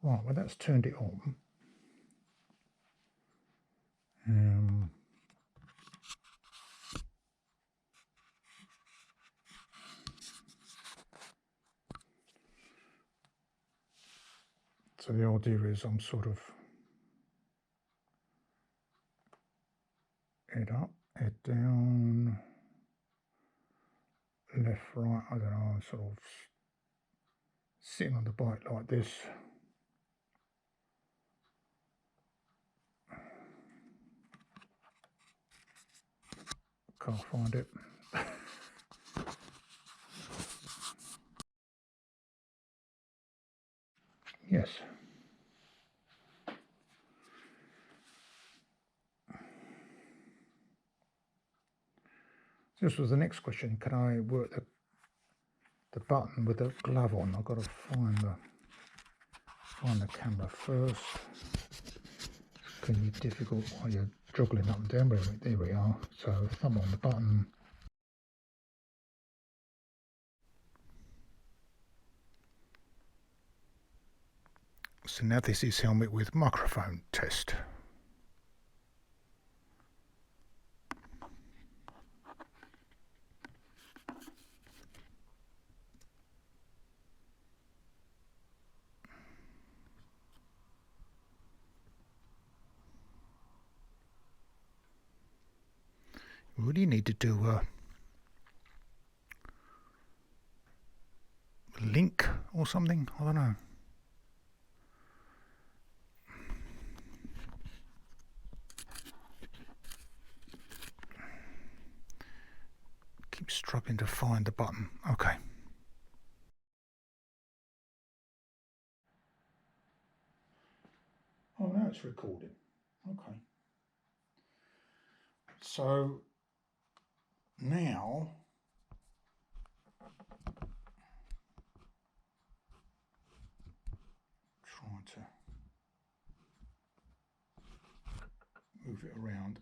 Right, well that's turned it on. So the idea is I'm sort of head up, head down, left, right, I don't know, I'm sort of sitting on the bike like this. Can't find it. Yes. This was the next question. Can I work the button with the glove on? I've got to find the camera first. It can be difficult while you're juggling up and down. There we are. So thumb on the button. So now this is helmet with microphone test. Really need to do a link or something. I don't know. Keep struggling to find the button. Okay. Oh, now it's recording. Okay. So now trying to move it around.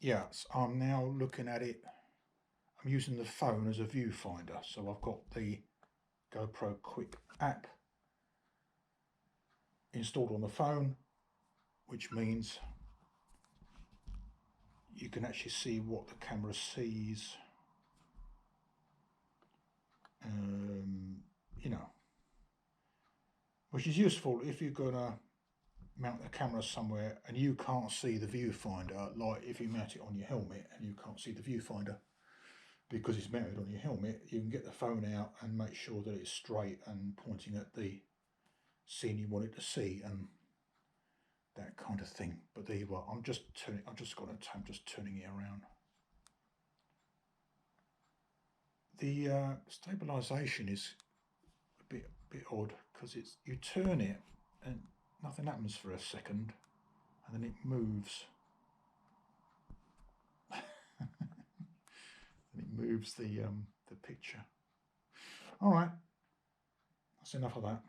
Yes, I'm now looking at it. I'm using the phone as a viewfinder, so I've got the GoPro Quick app installed on the phone, which means you can actually see what the camera sees. You know, which is useful if you're gonna mount the camera somewhere and you can't see the viewfinder, like if you mount it on your helmet and you can't see the viewfinder because it's mounted on your helmet, you can get the phone out and make sure that it's straight and pointing at the scene you want it to see and that kind of thing. But there you are. I'm just turning it around. The stabilization is a bit odd because you turn it and nothing happens for a second and then it moves. And it moves the picture. All right, that's enough of that.